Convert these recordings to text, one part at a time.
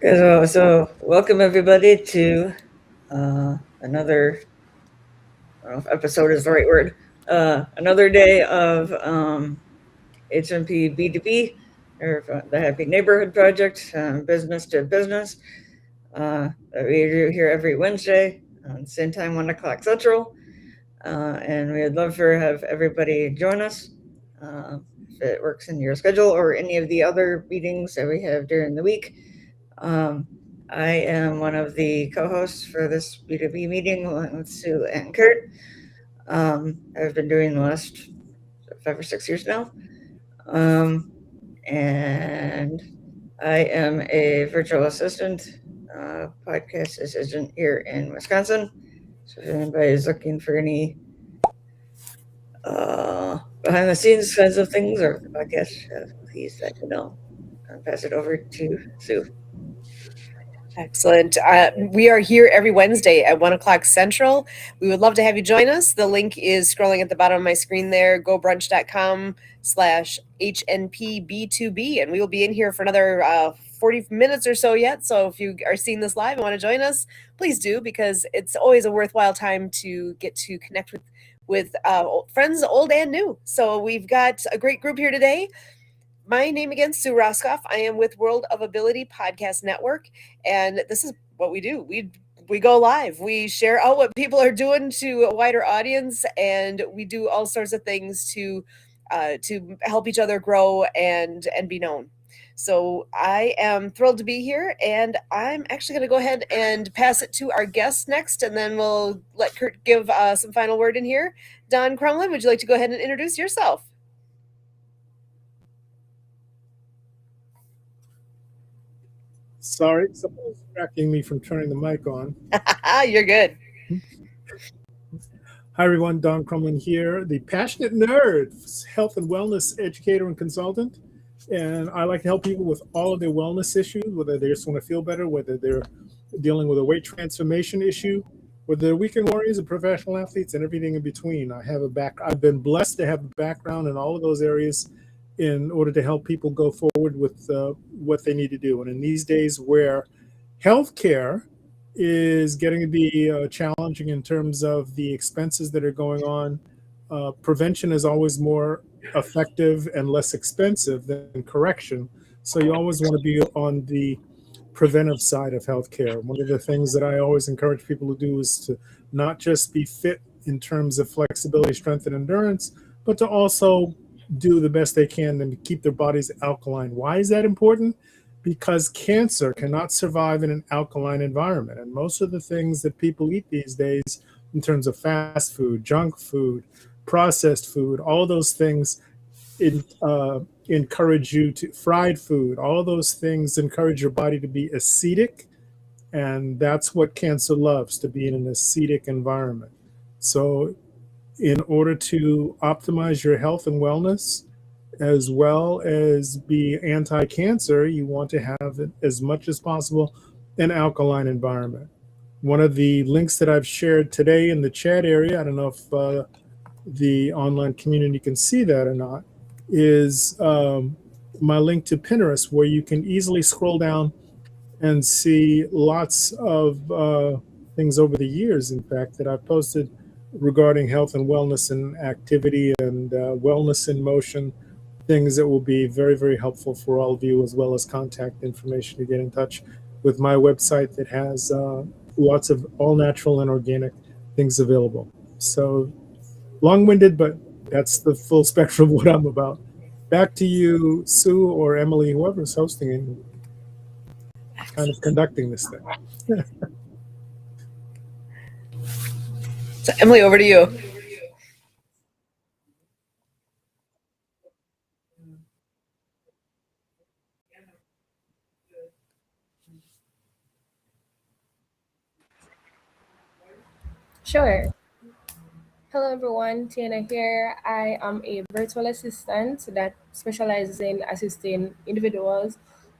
Okay, so welcome everybody to another, I don't know if episode is the right word, another day of HMP B2B, or the Happy Neighborhood Project, business to business, that we do here every Wednesday, same time, 1 o'clock Central. And we'd love to have everybody join us if it works in your schedule or any of the other meetings that we have during the week. Um, I am one of the co-hosts for this B2B meeting along with Sue and Kurt. I've been doing the last 5 or 6 years now. Um, and I am a virtual assistant, podcast assistant here in Wisconsin. So if anybody is looking for any behind the scenes kinds of things or the podcast, please let me know. I'll pass it over to Sue. Excellent. We are here every Wednesday at 1 o'clock Central. We would love to have you join us. The link is scrolling at the bottom of my screen there, gobrunch.com/HNPB2B. And we will be in here for another 40 minutes or so yet. So if you are seeing this live and want to join us, please do, because it's always a worthwhile time to get to connect with friends old and new. So we've got a great group here today. My name again, Sue Roskoff. I am with World of Ability Podcast Network, and this is what we do. We go live. We share out what people are doing to a wider audience, and we do all sorts of things to help each other grow and be known. So I am thrilled to be here, and I'm actually going to go ahead and pass it to our guest next, and then we'll let Kurt give some final word in here. Don Crumlin, would you like to go ahead and introduce yourself? Sorry, someone's distracting me from turning the mic on. You're good. Hi, everyone. Don Crumlin here, the passionate nerd, health and wellness educator and consultant. And I like to help people with all of their wellness issues, whether they just want to feel better, whether they're dealing with a weight transformation issue, whether they're weekend warriors or professional athletes, and everything in between. I've been blessed to have a background in all of those areas in order to help people go forward with what they need to do. And in these days where healthcare is getting to be challenging in terms of the expenses that are going on, prevention is always more effective and less expensive than correction. So you always want to be on the preventive side of healthcare. One of the things that I always encourage people to do is to not just be fit in terms of flexibility, strength, and endurance, but to also do the best they can and keep their bodies alkaline. Why is that important? Because cancer cannot survive in an alkaline environment. And most of the things that people eat these days, in terms of fast food, junk food, processed food, all those things encourage you to, fried food, all of those things encourage your body to be acidic. And that's what cancer loves, to be in an acidic environment. So in order to optimize your health and wellness, as well as be anti-cancer, you want to have, as much as possible, an alkaline environment. One of the links that I've shared today in the chat area, I don't know if the online community can see that or not, is my link to Pinterest, where you can easily scroll down and see lots of things over the years, in fact, that I've posted regarding health and wellness and activity and wellness in motion, things that will be very, very helpful for all of you, as well as contact information to get in touch with my website that has lots of all natural and organic things available. So long-winded, but that's the full spectrum of what I'm about. Back to you, Sue or Emily, whoever's hosting and kind of conducting this thing. So Emily, over to you. Sure. Hello everyone, Tiana here. I am a virtual assistant that specializes in assisting individuals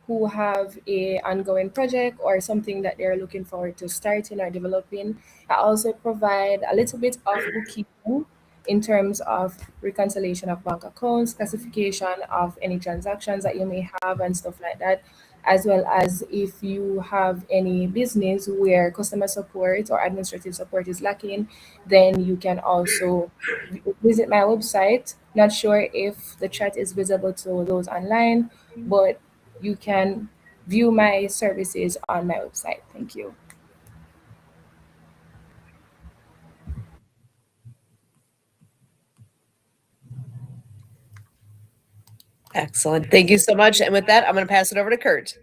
who have a ongoing project or something that they're looking forward to starting or developing. I also provide a little bit of bookkeeping in terms of reconciliation of bank accounts, classification of any transactions that you may have, and stuff like that. As well as if you have any business where customer support or administrative support is lacking, then you can also visit my website. Not sure if the chat is visible to those online, but you can view my services on my website. Thank you. Excellent. Thank you so much. And with that, I'm going to pass it over to Kurt.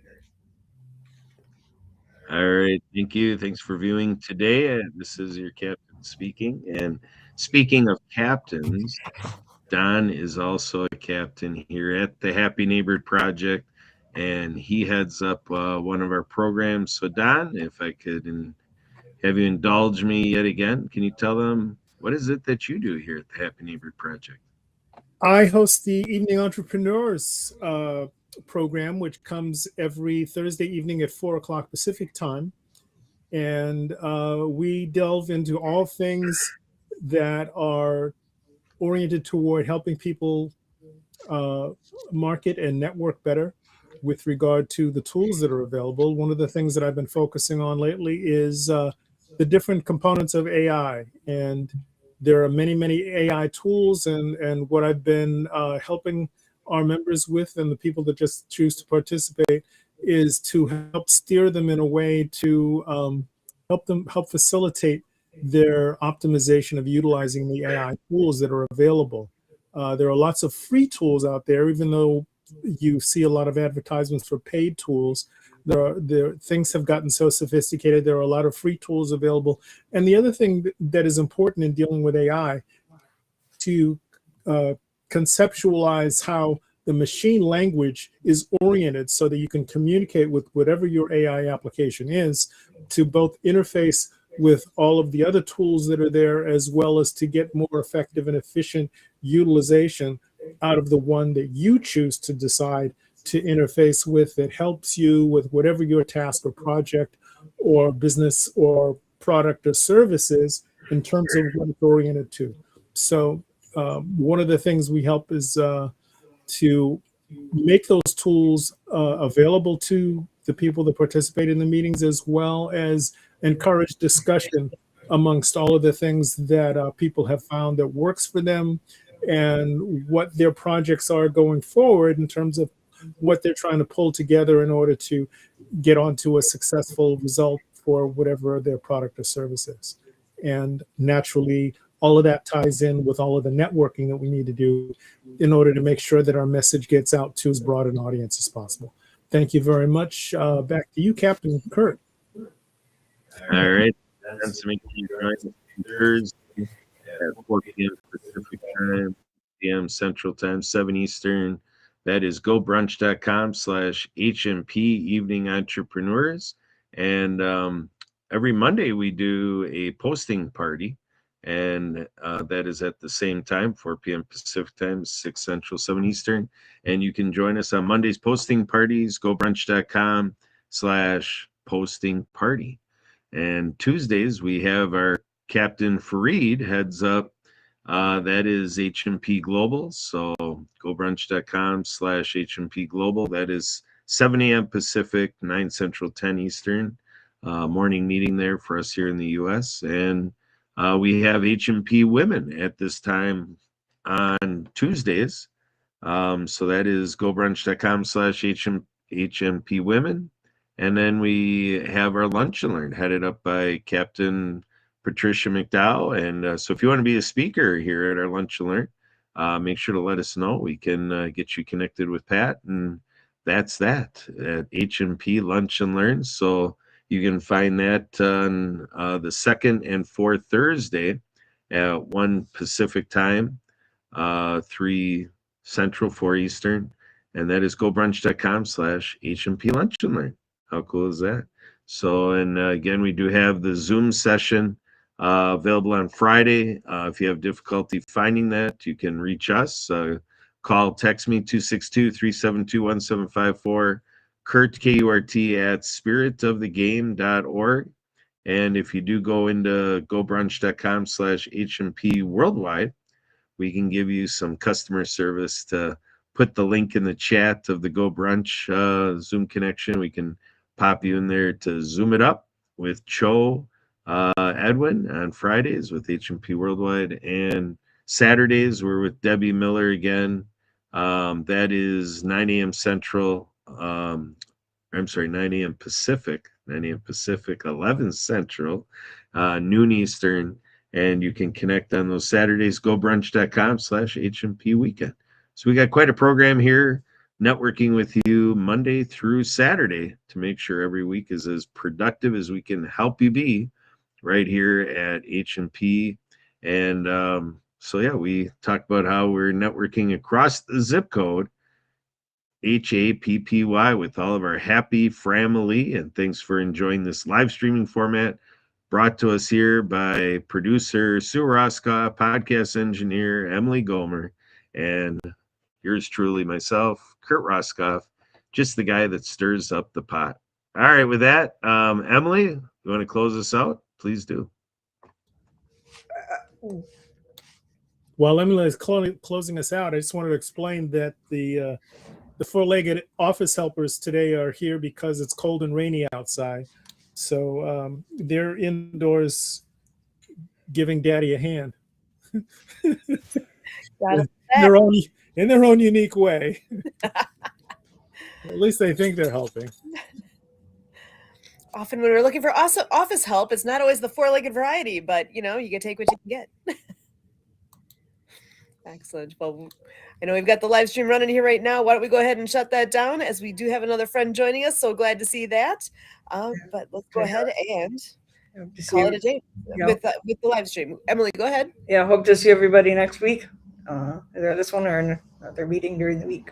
All right. Thank you. Thanks for viewing today. This is your captain speaking. And speaking of captains, Don is also a captain here at the Happy Neighbor Project, and he heads up one of our programs. So, Don, if I could have you indulge me yet again, can you tell them what is it that you do here at the Happy Neighbor Project? I host the Evening Entrepreneurs program, which comes every Thursday evening at 4 o'clock Pacific time. And we delve into all things that are oriented toward helping people market and network better with regard to the tools that are available. One of the things that I've been focusing on lately is the different components of AI. And there are many, many AI tools. And what I've been helping our members with and the people that just choose to participate is to help steer them in a way to help facilitate their optimization of utilizing the AI tools that are available. There are lots of free tools out there, even though you see a lot of advertisements for paid tools. Things have gotten so sophisticated. There are a lot of free tools available. And the other thing that is important in dealing with AI, to conceptualize how the machine language is oriented so that you can communicate with whatever your AI application is, to both interface with all of the other tools that are there, as well as to get more effective and efficient utilization out of the one that you choose to decide to interface with, that helps you with whatever your task or project or business or product or service is in terms of what it's oriented to. So one of the things we help is to make those tools available to the people that participate in the meetings, as well as encourage discussion amongst all of the things that people have found that works for them and what their projects are going forward in terms of what they're trying to pull together in order to get onto a successful result for whatever their product or service is. And naturally, all of that ties in with all of the networking that we need to do in order to make sure that our message gets out to as broad an audience as possible. Thank you very much. Back to you, Captain Kurt. All right. Thanks to make you join us Thursday at 4 p.m. Pacific time, p.m. Central Time, 7 Eastern. That is gobrunch.com/HMP Evening Entrepreneurs. And every Monday we do a posting party. And that is at the same time, 4 p.m. Pacific time, 6 Central, 7 Eastern. And you can join us on Monday's posting parties, gobrunch.com/posting party. And Tuesdays, we have our Captain Fareed heads up. That is HMP Global. So gobrunch.com/HMP Global. That is 7 a.m. Pacific, 9 Central, 10 Eastern. Morning meeting there for us here in the U.S. And we have HMP Women at this time on Tuesdays. So that is gobrunch.com/HMP Women. And then we have our Lunch and Learn headed up by Captain Patricia McDowell. And so if you want to be a speaker here at our Lunch and Learn, make sure to let us know. We can get you connected with Pat. And that's that at HMP Lunch and Learn. So you can find that on the second and fourth Thursday at 1 Pacific time, 3 Central, 4 Eastern. And that is gobrunch.com/HMP Lunch and Learn. How cool is that? So, and again, we do have the Zoom session available on Friday. If you have difficulty finding that, you can reach us. Call, text me, 262-372-1754. Kurt, K-U-R-T, at spiritofthegame.org. And if you do go into gobrunch.com/HMP worldwide, we can give you some customer service to put the link in the chat of the Go Brunch Zoom connection. We can pop you in there to Zoom it up with Cho Edwin on Fridays with H&P Worldwide, and Saturdays we're with Debbie Miller again. That is 9 a.m. Central. I'm sorry, 9 a.m. Pacific, 9 a.m. Pacific, 11 Central, noon Eastern, and you can connect on those Saturdays, gobrunch.com/HMP weekend. So we got quite a program here, networking with you Monday through Saturday to make sure every week is as productive as we can help you be right here at H&P. And so, yeah, we talked about how we're networking across the zip code, HAPPY, with all of our happy family. And thanks for enjoying this live streaming format brought to us here by producer Sue Roscoff, podcast engineer Emily Gomer, and yours truly, myself, Kurt Roscoff, just the guy that stirs up the pot. All right, with that, Emily, you want to close us out? Please do. While Emily is closing us out, I just wanted to explain that the four-legged office helpers today are here because it's cold and rainy outside. So they're indoors giving Daddy a hand in their own unique way. At least they think they're helping. Often when we're looking for office help, it's not always the four-legged variety, but you can take what you can get. Excellent. Well, I know we've got the live stream running here right now. Why don't we go ahead and shut that down, as we do have another friend joining us. So glad to see that. But let's go ahead and call it a day with the live stream. Emily, go ahead. Yeah, hope to see everybody next week. Either this one or another meeting during the week.